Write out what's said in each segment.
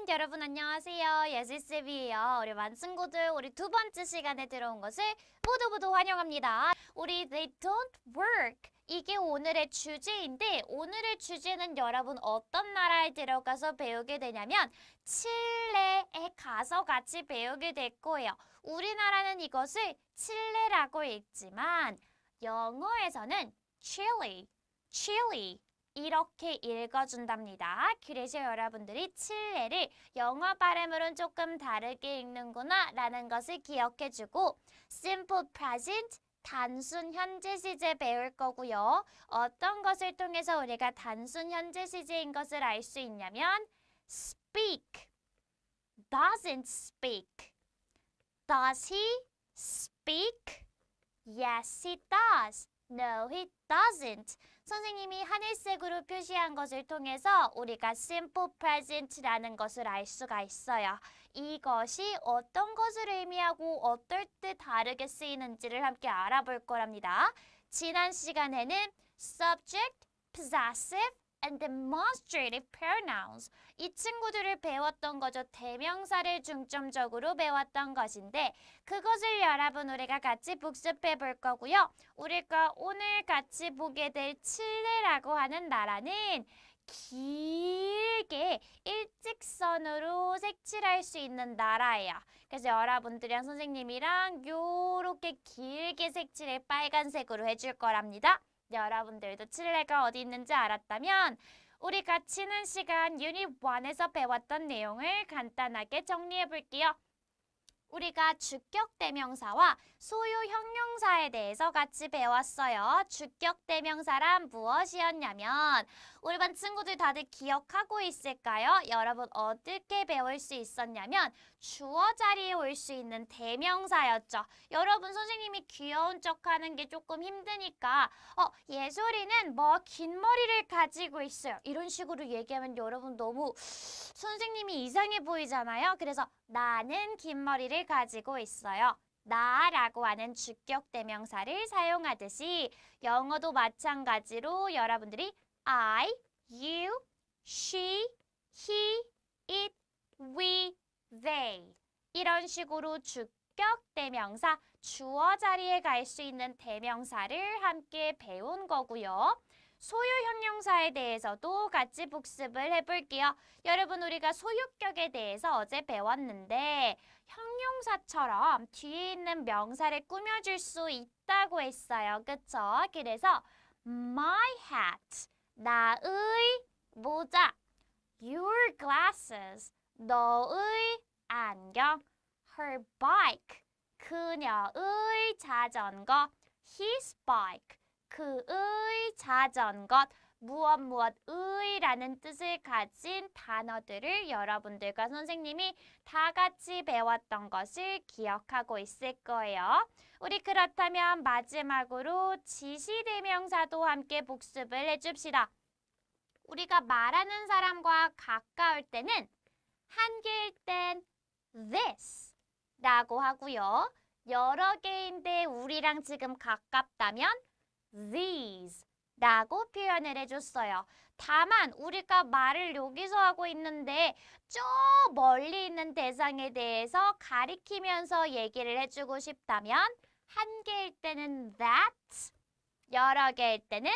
여러분 안녕하세요. 예지쌤이에요. 우리 완승고들 우리 두 번째 시간에 들어온 것을 모두 환영합니다. 우리 They don't work. 이게 오늘의 주제인데 오늘의 주제는 여러분 어떤 나라에 들어가서 배우게 되냐면 칠레에 가서 같이 배우게 될 거예요. 우리나라는 이것을 칠레라고 읽지만 영어에서는 Chile 이렇게 읽어준답니다. 그래서 여러분들이 칠레를 영어 발음으로는 조금 다르게 읽는구나 라는 것을 기억해주고 simple present, 단순 현재 시제 배울 거고요. 어떤 것을 통해서 우리가 단순 현재 시제인 것을 알 수 있냐면 speak, doesn't speak. Does he speak? Yes, he does. No, he doesn't. 선생님이 하늘색으로 표시한 것을 통해서 우리가 simple present라는 것을 알 수가 있어요. 이것이 어떤 것을 의미하고 어떨 때 다르게 쓰이는지를 함께 알아볼 거랍니다. 지난 시간에는 subject, possessive, and demonstrative pronouns. 이 친구들을 배웠던 거죠. 대명사를 중점적으로 배웠던 것인데 그것을 여러분 우리가 같이 복습해 볼 거고요. 우리가 오늘 같이 보게 될 칠레라고 하는 나라는 길게 일직선으로 색칠할 수 있는 나라예요. 그래서 여러분들이랑 선생님이랑 요렇게 길게 색칠을 빨간색으로 해줄 거랍니다. 여러분들도 칠레가 어디 있는지 알았다면 우리가 지난 시간 유닛 1에서 배웠던 내용을 간단하게 정리해 볼게요. 우리가 주격대명사와 소유 형용사에 대해서 같이 배웠어요. 주격대명사란 무엇이었냐면 우리 반 친구들 다들 기억하고 있을까요? 여러분 어떻게 배울 수 있었냐면 주어 자리에 올 수 있는 대명사였죠. 여러분 선생님이 귀여운 척하는 게 조금 힘드니까 예솔이는 뭐 긴 머리를 가지고 있어요. 이런 식으로 얘기하면 여러분 너무 선생님이 이상해 보이잖아요. 그래서 나는 긴 머리를 가지고 있어요. 나라고 하는 주격대명사를 사용하듯이 영어도 마찬가지로 여러분들이 I, you, she, he, it, we, they 이런 식으로 주격대명사, 주어 자리에 갈 수 있는 대명사를 함께 배운 거고요. 소유 형용사에 대해서도 같이 복습을 해볼게요. 여러분 우리가 소유격에 대해서 어제 배웠는데 형용사처럼 뒤에 있는 명사를 꾸며줄 수 있다고 했어요. 그쵸? 그래서 my hat, 나의 모자, your glasses, 너의 안경, her bike, 그녀의 자전거, his bike, 그의 자전거, 무엇의라는 뜻을 가진 단어들을 여러분들과 선생님이 다 같이 배웠던 것을 기억하고 있을 거예요. 우리 그렇다면 마지막으로 지시대명사도 함께 복습을 해줍시다. 우리가 말하는 사람과 가까울 때는 한 개일 땐 this 라고 하고요. 여러 개인데 우리랑 지금 가깝다면 these 라고 표현을 해줬어요. 다만 우리가 말을 여기서 하고 있는데 저 멀리 있는 대상에 대해서 가리키면서 얘기를 해주고 싶다면 한 개일 때는 that, 여러 개일 때는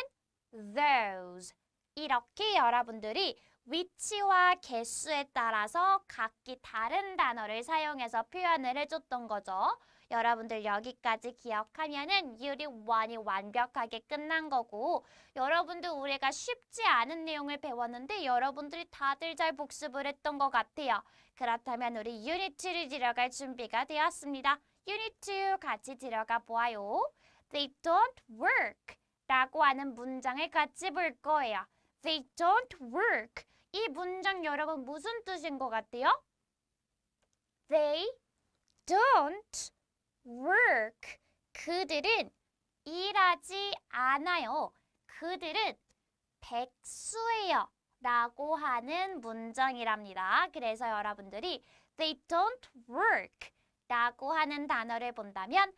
those 이렇게 여러분들이 위치와 개수에 따라서 각기 다른 단어를 사용해서 표현을 해줬던 거죠. 여러분들 여기까지 기억하면은 유닛 1이 완벽하게 끝난 거고 여러분들 우리가 쉽지 않은 내용을 배웠는데 여러분들이 다들 잘 복습을 했던 것 같아요. 그렇다면 우리 유닛 2를 들어갈 준비가 되었습니다. 유닛 2 같이 들어가 보아요. They don't work 라고 하는 문장을 같이 볼 거예요. They don't work. 이 문장 여러분 무슨 뜻인 것 같아요? They don't work. 그들은 일하지 않아요. 그들은 백수예요. 라고 하는 문장이랍니다. 그래서 여러분들이 they don't work 라고 하는 단어를 본다면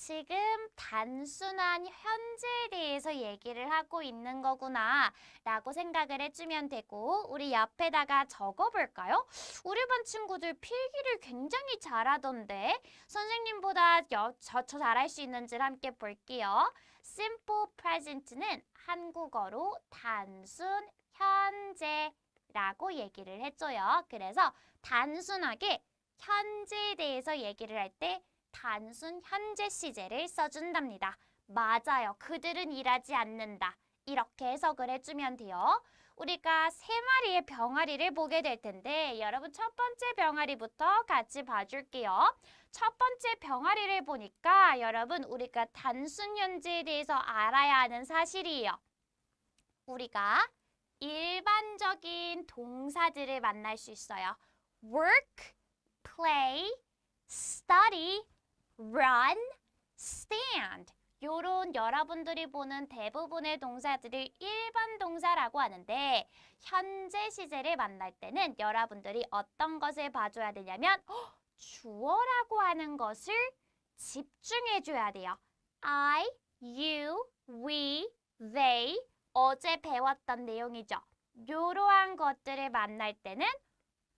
지금 단순한 현재에 대해서 얘기를 하고 있는 거구나 라고 생각을 해주면 되고 우리 옆에다가 적어볼까요? 우리 반 친구들 필기를 굉장히 잘하던데 선생님보다 저 잘할 수 있는지를 함께 볼게요. Simple present는 한국어로 단순 현재라고 얘기를 해줘요. 그래서 단순하게 현재에 대해서 얘기를 할 때 단순 현재 시제를 써준답니다. 맞아요. 그들은 일하지 않는다. 이렇게 해석을 해주면 돼요. 우리가 세 마리의 병아리를 보게 될 텐데 여러분 첫 번째 병아리부터 같이 봐줄게요. 첫 번째 병아리를 보니까 여러분 우리가 단순 현재에 대해서 알아야 하는 사실이에요. 우리가 일반적인 동사들을 만날 수 있어요. work, play, study, run, stand. 요런 여러분들이 보는 대부분의 동사들을 일반 동사라고 하는데 현재 시제를 만날 때는 여러분들이 어떤 것을 봐줘야 되냐면 주어라고 하는 것을 집중해줘야 돼요. I, you, we, they 어제 배웠던 내용이죠. 이러한 것들을 만날 때는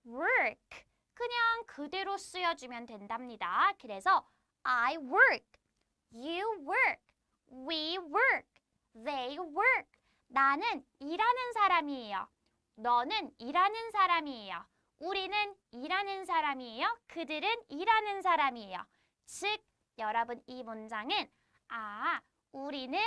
work 그냥 그대로 쓰여주면 된답니다. 그래서 I work, you work, we work, they work. 나는 일하는 사람이에요. 너는 일하는 사람이에요. 우리는 일하는 사람이에요. 그들은 일하는 사람이에요. 즉, 여러분 이 문장은 우리는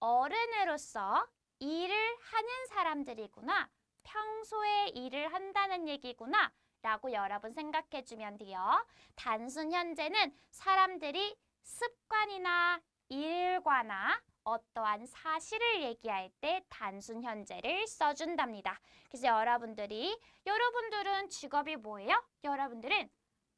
어른으로서 일을 하는 사람들이구나. 평소에 일을 한다는 얘기구나. 라고 여러분 생각해주면 돼요. 단순 현재는 사람들이 습관이나 일과나 어떠한 사실을 얘기할 때 단순 현재를 써준답니다. 그래서 여러분들은 직업이 뭐예요? 여러분들은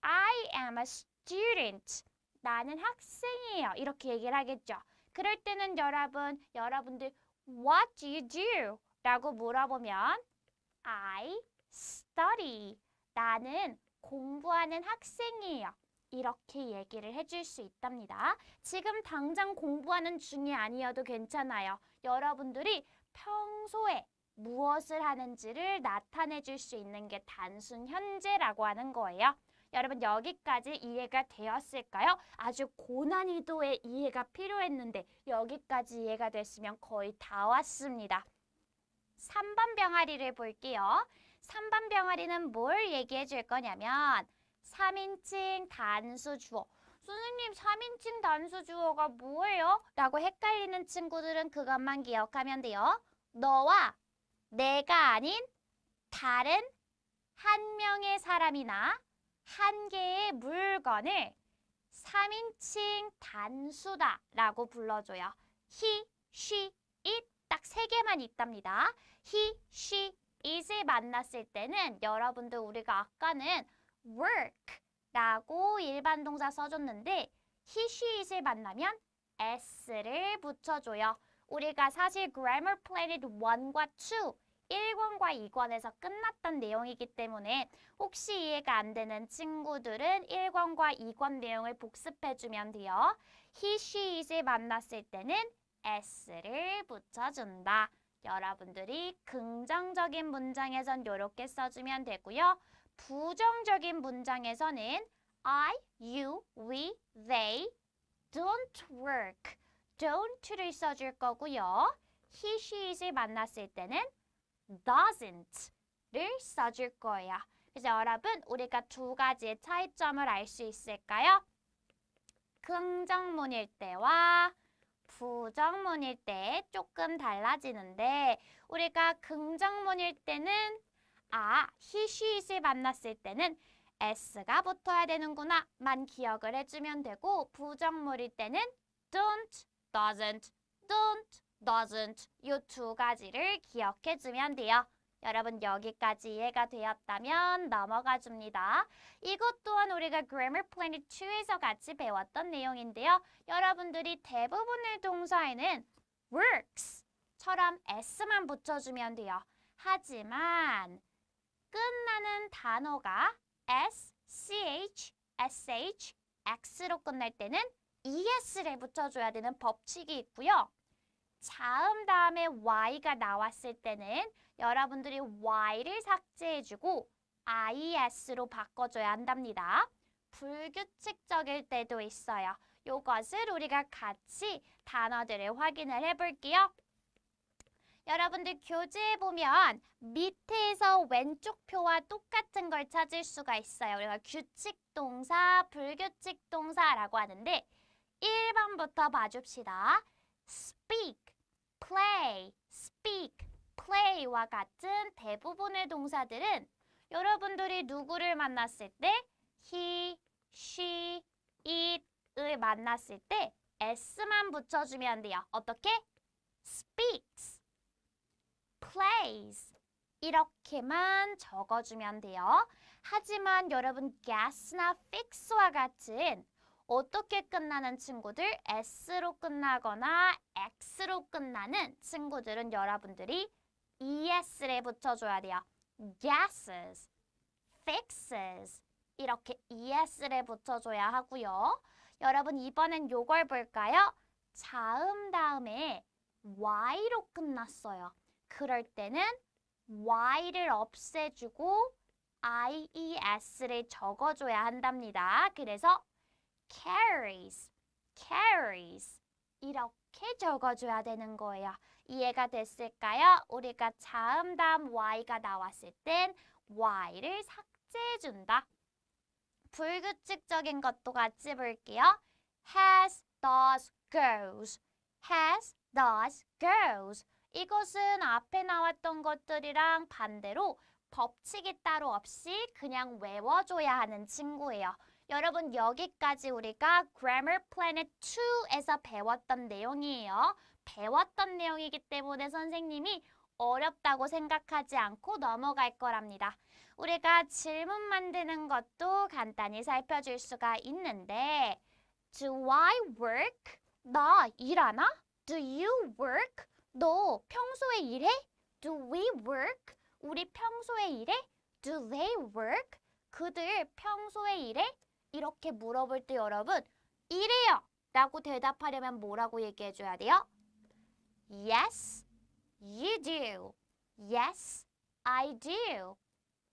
I am a student. 나는 학생이에요. 이렇게 얘기를 하겠죠. 그럴 때는 여러분들 What do you do? 라고 물어보면 I study. 나는 공부하는 학생이에요. 이렇게 얘기를 해줄 수 있답니다. 지금 당장 공부하는 중이 아니어도 괜찮아요. 여러분들이 평소에 무엇을 하는지를 나타내 줄 수 있는 게 단순 현재라고 하는 거예요. 여러분 여기까지 이해가 되었을까요? 아주 고난이도의 이해가 필요했는데 여기까지 이해가 됐으면 거의 다 왔습니다. 3번 병아리를 볼게요. 3번 병아리는 뭘 얘기해 줄 거냐면 3인칭 단수 주어. 선생님 3인칭 단수 주어가 뭐예요? 라고 헷갈리는 친구들은 그것만 기억하면 돼요. 너와 내가 아닌 다른 한 명의 사람이나 한 개의 물건을 3인칭 단수다 라고 불러줘요. he, she, it 딱 3개만 있답니다. he, she, it을 만났을 때는 여러분들 우리가 아까는 work 라고 일반 동사 써줬는데 he, she, it을 만나면 s를 붙여줘요. 우리가 사실 Grammar Planet 1과 2 1권과 2권에서 끝났던 내용이기 때문에 혹시 이해가 안 되는 친구들은 1권과 2권 내용을 복습해주면 돼요. he, she, it을 만났을 때는 s를 붙여준다. 여러분들이 긍정적인 문장에선 이렇게 써주면 되고요. 부정적인 문장에서는 I, you, we, they don't work. don't를 써줄 거고요. he, she, it을 만났을 때는 doesn't를 써줄 거예요. 그래서 여러분 우리가 두 가지의 차이점을 알 수 있을까요? 긍정문일 때와 부정문일 때 조금 달라지는데 우리가 긍정문일 때는 he, she, it을 만났을 때는 s가 붙어야 되는구나 만 기억을 해주면 되고 부정문일 때는 don't, doesn't, don't, doesn't 이 두 가지를 기억해주면 돼요. 여러분 여기까지 이해가 되었다면 넘어가 줍니다. 이것 또한 우리가 Grammar Planet 2에서 같이 배웠던 내용인데요. 여러분들이 대부분의 동사에는 works처럼 s만 붙여주면 돼요. 하지만 끝나는 단어가 s, ch, sh, x로 끝날 때는 es를 붙여줘야 되는 법칙이 있고요. 자음 다음에 y가 나왔을 때는 여러분들이 y를 삭제해주고 is로 바꿔줘야 한답니다. 불규칙적일 때도 있어요. 이것을 우리가 같이 단어들을 확인을 해볼게요. 여러분들 교재에 보면 밑에서 왼쪽 표와 똑같은 걸 찾을 수가 있어요. 우리가 규칙 동사, 불규칙 동사라고 하는데 1번부터 봐줍시다. speak, play, speak, play와 같은 대부분의 동사들은 여러분들이 누구를 만났을 때 he, she, it을 만났을 때 s만 붙여주면 돼요. 어떻게? speaks, plays 이렇게만 적어주면 돼요. 하지만 여러분 gas나 fix와 같은 어떻게 끝나는 친구들 s로 끝나거나 x로 끝나는 친구들은 여러분들이 es를 붙여줘야 돼요. gases, fixes 이렇게 es를 붙여줘야 하고요. 여러분 이번엔 요걸 볼까요? 자음 다음에 y로 끝났어요. 그럴 때는 y를 없애주고 ies를 적어줘야 한답니다. 그래서 carries, carries 이렇게 적어줘야 되는 거예요. 이해가 됐을까요? 우리가 자음 다음 y가 나왔을 땐 y를 삭제해준다. 불규칙적인 것도 같이 볼게요. has, does, goes, has, does, goes 이것은 앞에 나왔던 것들이랑 반대로 법칙이 따로 없이 그냥 외워줘야 하는 친구예요. 여러분 여기까지 우리가 Grammar Planet 2에서 배웠던 내용이에요. 배웠던 내용이기 때문에 선생님이 어렵다고 생각하지 않고 넘어갈 거랍니다. 우리가 질문 만드는 것도 간단히 살펴줄 수가 있는데 Do I work? 나 일하나? Do you work? 너 평소에 일해? Do we work? 우리 평소에 일해? Do they work? 그들 평소에 일해? 이렇게 물어볼 때 여러분 일해요 라고 대답하려면 뭐라고 얘기해줘야 돼요? Yes, you do. Yes, I do.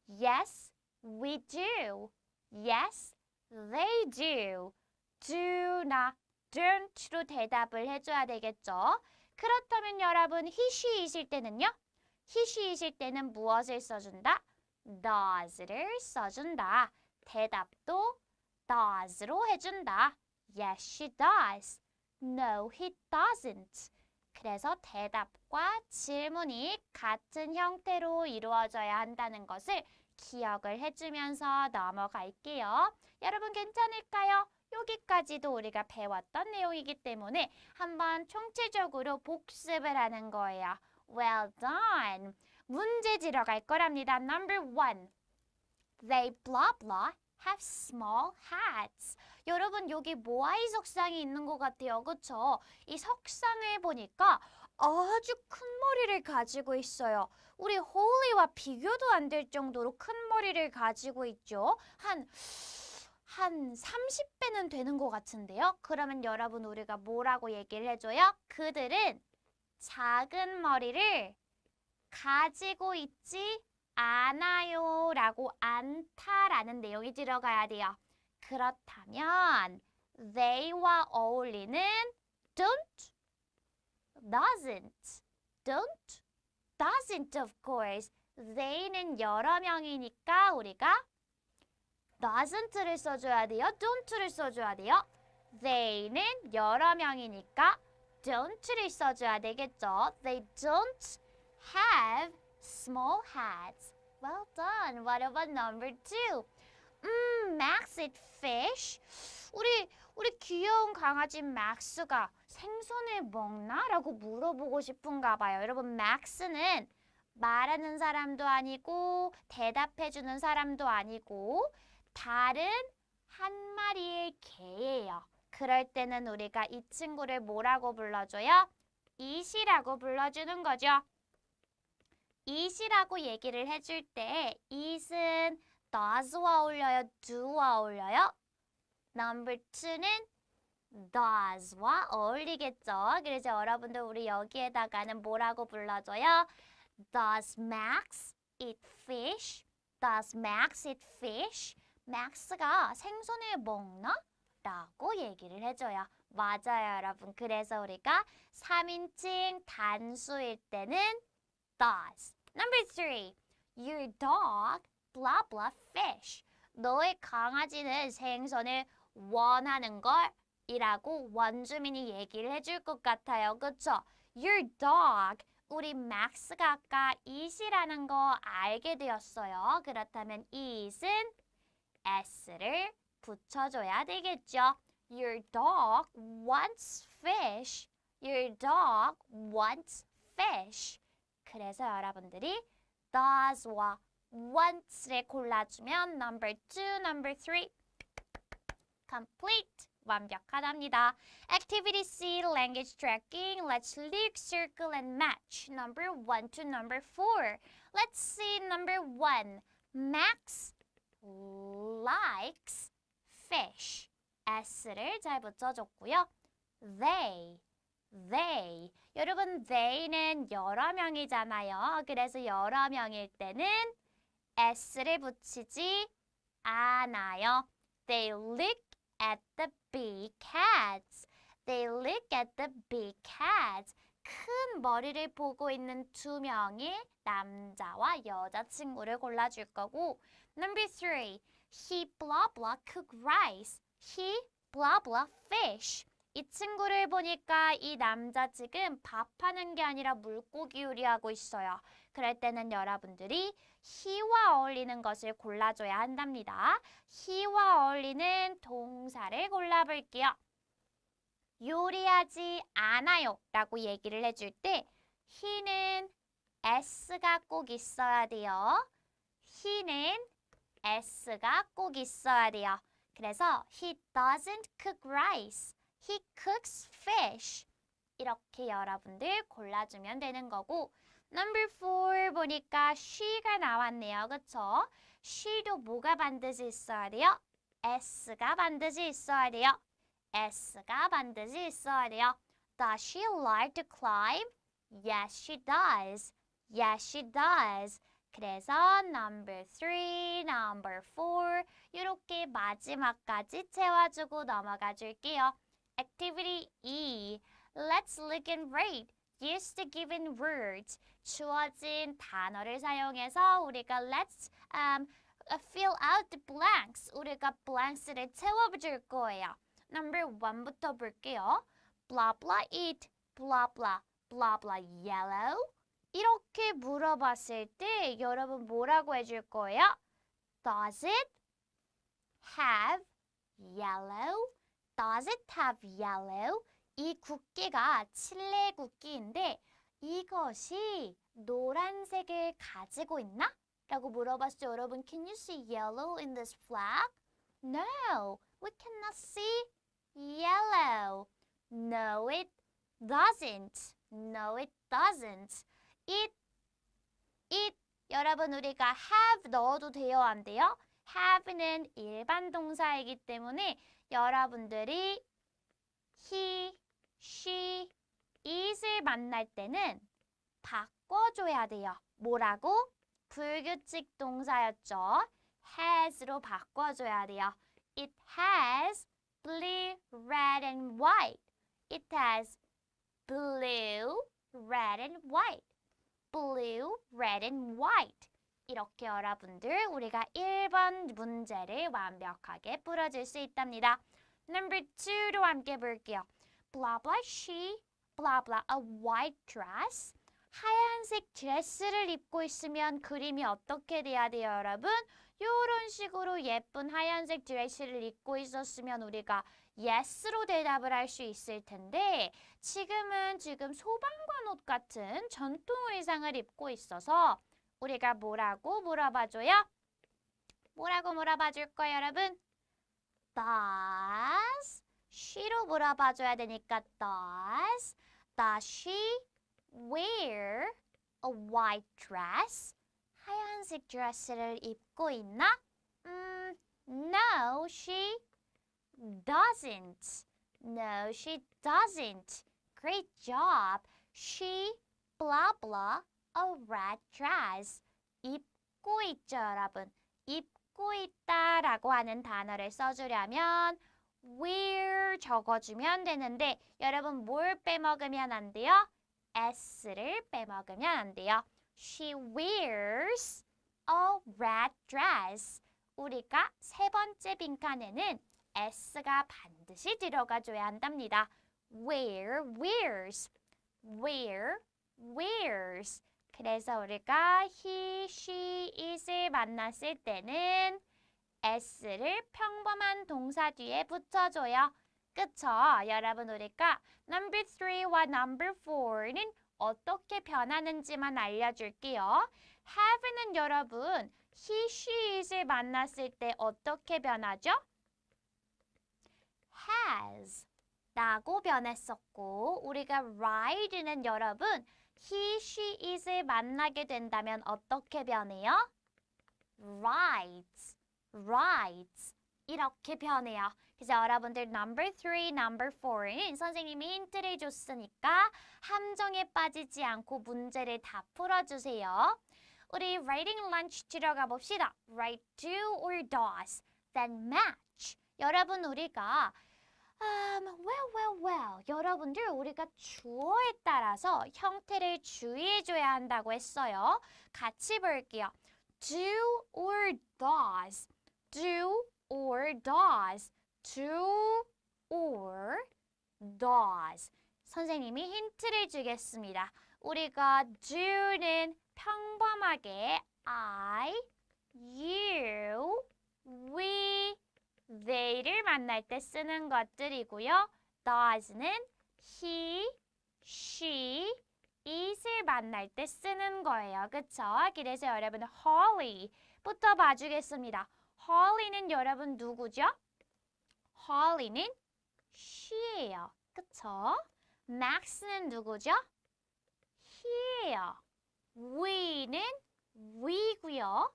Yes, we do. Yes, they do. do나 don't로 대답을 해줘야 되겠죠. 그렇다면 여러분 he, she이실 때는요? he, she이실 때는 무엇을 써준다? does를 써준다. 대답도 does로 해준다. Yes, she does. No, he doesn't. 그래서 대답과 질문이 같은 형태로 이루어져야 한다는 것을 기억을 해주면서 넘어갈게요. 여러분 괜찮을까요? 여기까지도 우리가 배웠던 내용이기 때문에 한번 총체적으로 복습을 하는 거예요. Well done. 문제 지러 갈 거랍니다. Number 1. They blah blah have small hats. 여러분 여기 모아이 석상이 있는 것 같아요. 그쵸? 이 석상을 보니까 아주 큰 머리를 가지고 있어요. 우리 홀리와 비교도 안 될 정도로 큰 머리를 가지고 있죠. 한 30배는 되는 것 같은데요. 그러면 여러분 우리가 뭐라고 얘기를 해줘요? 그들은 작은 머리를 가지고 있지 않아요 라고 않다라는 내용이 들어가야 돼요. 그렇다면 they와 어울리는 don't, doesn't, don't, doesn't of course. they는 여러 명이니까 우리가 doesn't를 써줘야 돼요. don't를 써줘야 돼요. they는 여러 명이니까 don't를 써줘야 되겠죠. They don't have small hats. Well done. What about number 2? Max eat fish. 우리 귀여운 강아지 Max가 생선을 먹나? 라고 물어보고 싶은가 봐요. 여러분 Max는 말하는 사람도 아니고 대답해주는 사람도 아니고 다른 한 마리의 개예요. 그럴 때는 우리가 이 친구를 뭐라고 불러줘요? it이라고 불러주는 거죠. it이라고 얘기를 해줄 때 it은 does와 어울려요? do와 어울려요? Number 2는 does와 어울리겠죠. 그래서 여러분들 우리 여기에다가는 뭐라고 불러줘요? Does Max eat fish? Does Max eat fish? Max가 생선을 먹나? 라고 얘기를 해줘요. 맞아요, 여러분. 그래서 우리가 3인칭 단수일 때는 does. Number 3. Your dog blah blah fish. 너의 강아지는 생선을 원하는 걸 이라고 원주민이 얘기를 해줄 것 같아요. 그쵸? Your dog. 우리 max가 아까 eat이라는 거 알게 되었어요. 그렇다면 eat은 s를 붙여줘야 되겠죠. Your dog wants fish. Your dog wants fish. 그래서 여러분들이 does와 wants를 골라주면 number 2, number 3 complete. 완벽하답니다. Activity C, language tracking. Let's look, circle, and match. Number 1 to number 4. Let's see number 1. Max likes fish. S를 잘 붙여줬고요. They. 여러분, they는 여러 명이잖아요. 그래서 여러 명일 때는 S를 붙이지 않아요. They look at the big cats. They look at the big cats. 큰 머리를 보고 있는 두 명의 남자와 여자친구를 골라줄 거고 Number 3. He blah blah cook rice. He blah blah fish. 이 친구를 보니까 이 남자 지금 밥하는 게 아니라 물고기 요리하고 있어요. 그럴 때는 여러분들이 he와 어울리는 것을 골라줘야 한답니다. he와 어울리는 동사를 골라볼게요. 요리하지 않아요 라고 얘기를 해줄 때 he는 s가 꼭 있어야 돼요. he는 s가 꼭 있어야 돼요. 그래서 he doesn't cook rice. He cooks fish. 이렇게 여러분들 골라주면 되는 거고 Number 4 보니까 she가 나왔네요. 그쵸? she도 뭐가 반드시 있어야 돼요? s가 반드시 있어야 돼요. s가 반드시 있어야 돼요. Does she like to climb? Yes, she does. Yes, she does. 그래서 number 3, number 4 이렇게 마지막까지 채워주고 넘어가 줄게요. Activity E. Let's look and rate. Use the given words. 주어진 단어를 사용해서 우리가 let's fill out the blanks. 우리가 blanks를 채워줄 거예요. Number 1부터 볼게요. Blah blah eat. Blah blah. Blah blah yellow. 이렇게 물어봤을 때 여러분 뭐라고 해줄 거예요? Does it have yellow? Does it have yellow? 이 국기가 칠레 국기인데 이것이 노란색을 가지고 있나? 라고 물어봤을 때 여러분 Can you see yellow in this flag? No, we cannot see yellow. No, it doesn't. No, it doesn't. It 여러분 우리가 have 넣어도 돼요? 안 돼요? have는 일반 동사이기 때문에 여러분들이 he, she, it을 만날 때는 바꿔줘야 돼요. 뭐라고? 불규칙 동사였죠. has로 바꿔줘야 돼요. It has blue, red, and white. It has blue, red, and white. Blue, red, and white. 이렇게 여러분들 우리가 1번 문제를 완벽하게 풀어줄 수 있답니다. Number 2로 함께 볼게요. Blah blah she, blah blah a white dress. 하얀색 드레스를 입고 있으면 그림이 어떻게 돼야 돼요, 여러분? 이런 식으로 예쁜 하얀색 드레스를 입고 있었으면 우리가 yes로 대답을 할 수 있을 텐데 지금은 소방관 옷 같은 전통 의상을 입고 있어서 우리가 뭐라고 물어봐줘요? 뭐라고 물어봐줄 거예요, 여러분? Does she로 물어봐줘야 되니까 Does she wear a white dress? 하얀색 드레스를 입고 있나? No, she doesn't. No, she doesn't. Great job. She blah blah a red dress. 입고 있죠, 여러분. 입고 있다라고 하는 단어를 써주려면 wear 적어주면 되는데 여러분 뭘 빼먹으면 안 돼요? s를 빼먹으면 안 돼요. She wears a red dress. 우리가 세 번째 빈칸에는 s가 반드시 들어가줘야 한답니다. wears. 그래서 우리가 he, she, is을 만났을 때는 s를 평범한 동사 뒤에 붙여줘요. 그쵸? 여러분 우리가 number 3와 number 4는 어떻게 변하는지만 알려줄게요. have는 여러분 he, she, is을 만났을 때 어떻게 변하죠? has 라고 변했었고 우리가 ride는 여러분 he, she, is을 만나게 된다면 어떻게 변해요? rides 이렇게 변해요. 그래서 여러분들 number 3, number 4는 선생님이 힌트를 줬으니까 함정에 빠지지 않고 문제를 다 풀어주세요. 우리 writing lunch 들어가 봅시다. Write do or does, then match. 여러분 우리가 well. 여러분들 우리가 주어에 따라서 형태를 주의해줘야 한다고 했어요. 같이 볼게요. Do or does. Do or does. Do or does. 선생님이 힌트를 주겠습니다. 우리가 do는 평범하게 I, you, we, they를 만날 때 쓰는 것들이고요. does는 he, she, it을 만날 때 쓰는 거예요. 그쵸? 그래서 여러분 Holly부터 봐주겠습니다. Holly는 여러분 누구죠? Holly는 she예요. 그쵸? Max는 누구죠? he예요. we는 we고요.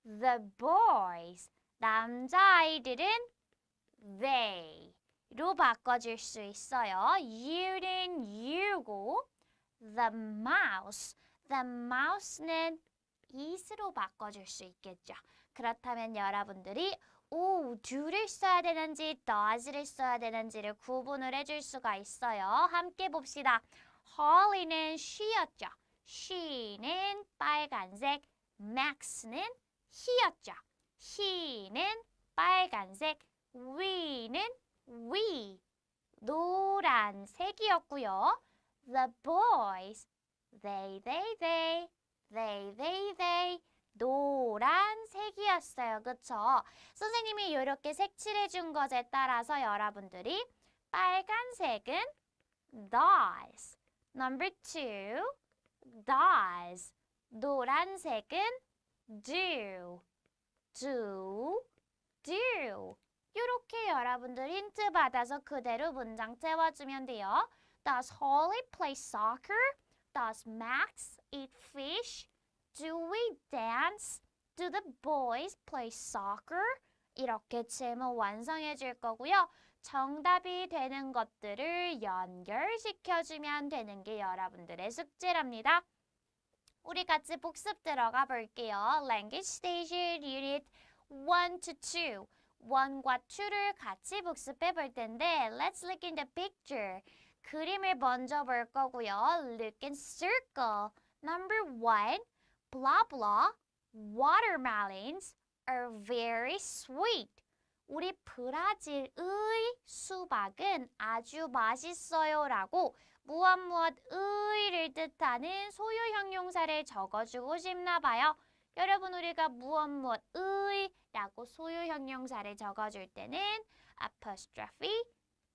The boys, 남자아이들은 they로 바꿔줄 수 있어요. you는 you고 the mouse는 is로 바꿔줄 수 있겠죠. 그렇다면 여러분들이 do를 써야 되는지 does를 써야 되는지를 구분을 해줄 수가 있어요. 함께 봅시다. Holly는 she였죠. she는 빨간색, Max는 he였죠. he는 빨간색, we는 we, 노란색이었고요. The boys, they, 노란색이었어요. 그쵸? 선생님이 이렇게 색칠해준 것에 따라서 여러분들이 빨간색은 does. Number 2, does. 노란색은 do. 이렇게 여러분들 힌트 받아서 그대로 문장 채워주면 돼요. Does Holly play soccer? Does Max eat fish? Do we dance? Do the boys play soccer? 이렇게 질문 완성해 줄 거고요. 정답이 되는 것들을 연결시켜주면 되는 게 여러분들의 숙제랍니다. 우리 같이 복습 들어가 볼게요. Language Station Unit 1 to 2. 1과 2를 같이 복습해 볼 텐데 Let's look in the picture. 그림을 먼저 볼 거고요. Look and circle. Number 1. Blah blah. Watermelons are very sweet. 우리 브라질의 수박은 아주 맛있어요 라고 무엇의를 뜻하는 소유 형용사를 적어주고 싶나 봐요. 여러분 우리가 무엇의라고 소유 형용사를 적어줄 때는 apostrophe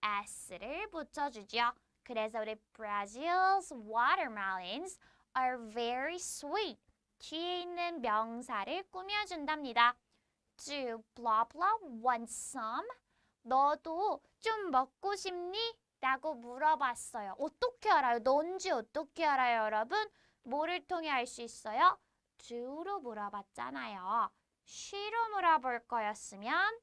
s를 붙여주죠. 그래서 우리 Brazil's watermelons are very sweet. 뒤에 있는 명사를 꾸며준답니다. Do blah blah want some? 너도 좀 먹고 싶니? 라고 물어봤어요. 어떻게 알아요? 뭔지 어떻게 알아요, 여러분? 뭐를 통해 알 수 있어요? do로 물어봤잖아요. she로 물어볼 거였으면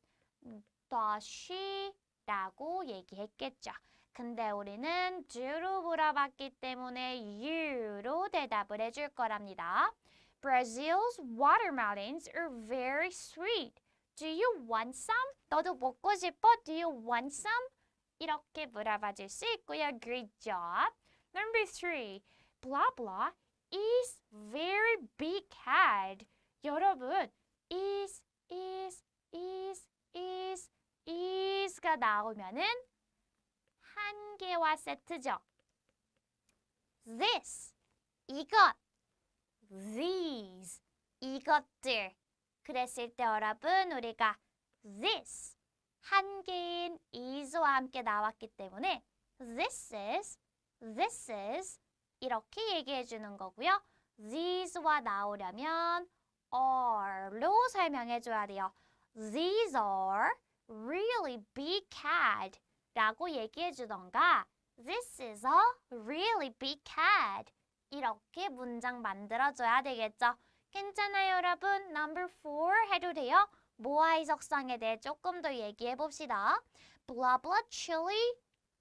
does she 라고 얘기했겠죠. 근데 우리는 do로 물어봤기 때문에 you로 대답을 해줄 거랍니다. Brazil's watermelons are very sweet. Do you want some? 너도 먹고 싶어? Do you want some? 이렇게 물어봐 줄 수 있고요. Great job. Number 3. Blah blah is very big cat. 여러분, is가 나오면은 한 개와 세트죠. This, 이것, these, 이것들. 그랬을 때 여러분 우리가 this, 한 개인 is와 함께 나왔기 때문에 this is 이렇게 얘기해 주는 거고요. These와 나오려면 are로 설명해 줘야 돼요. These are really big cat 라고 얘기해 주던가 This is a really big cat 이렇게 문장 만들어줘야 되겠죠. 괜찮아요 여러분? Number 4 해도 돼요? 모아이 석상에 대해 조금 더 얘기해 봅시다. Blah blah chili,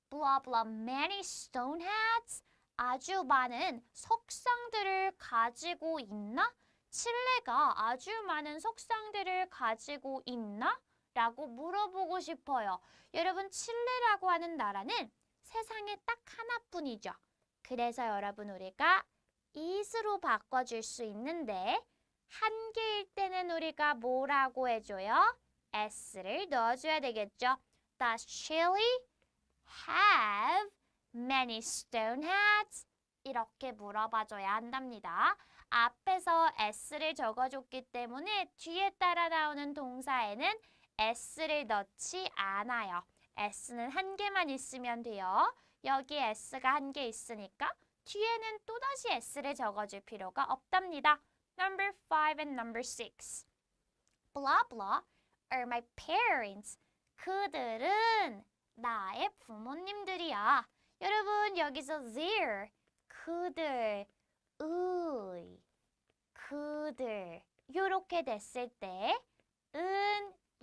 blah blah many stone hats 아주 많은 석상들을 가지고 있나? 칠레가 아주 많은 석상들을 가지고 있나? 라고 물어보고 싶어요. 여러분 칠레라고 하는 나라는 세상에 딱 하나뿐이죠. 그래서 여러분 우리가 is로 바꿔줄 수 있는데 한 개일 때는 우리가 뭐라고 해줘요? s를 넣어줘야 되겠죠. Does Chile have many stone hats? 이렇게 물어봐줘야 한답니다. 앞에서 s를 적어줬기 때문에 뒤에 따라 나오는 동사에는 s를 넣지 않아요. s는 한 개만 있으면 돼요. 여기 s가 한 개 있으니까 뒤에는 또다시 s를 적어줄 필요가 없답니다. Number 5 and number 6. Blah blah are my parents. 그들은 나의 부모님들이야. 여러분 여기서 their, 그들, 그들 요렇게 됐을 때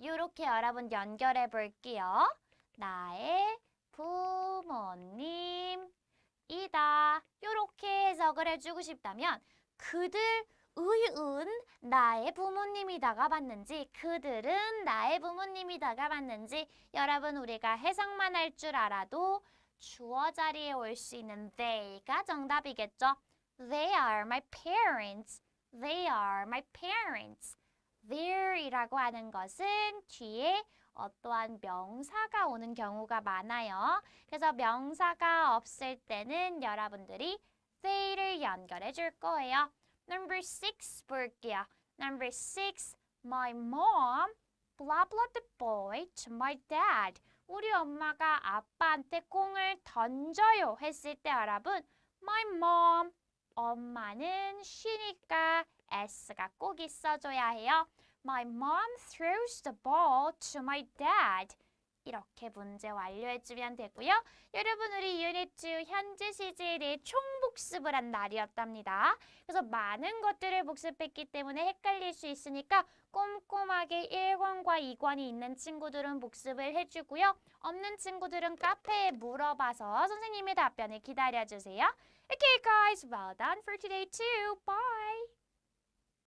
요렇게 여러분 연결해 볼게요. 나의 부모님이다. 요렇게 해석을 해주고 싶다면 그들의 나의 부모님이다가 맞는지 그들은 나의 부모님이다가 맞는지 여러분 우리가 해석만 할 줄 알아도 주어 자리에 올 수 있는 they가 정답이겠죠. They are my parents. They are my parents. Their이라고 하는 것은 뒤에 어떠한 명사가 오는 경우가 많아요. 그래서 명사가 없을 때는 여러분들이 they를 연결해 줄 거예요. Number 6 볼게요. Number 6, my mom blah blah the boy to my dad. 우리 엄마가 아빠한테 공을 던져요 했을 때 여러분 my mom, 엄마는 쉬니까 s가 꼭 있어줘야 해요. My mom throws the ball to my dad. 이렇게 문제 완료해주면 되고요. 여러분 우리 유닛 2 현재 시제에 대해 총복습을 한 날이었답니다. 그래서 많은 것들을 복습했기 때문에 헷갈릴 수 있으니까 꼼꼼하게 1권과 2권이 있는 친구들은 복습을 해주고요. 없는 친구들은 카페에 물어봐서 선생님의 답변을 기다려주세요. Okay guys, well done for today too. Bye!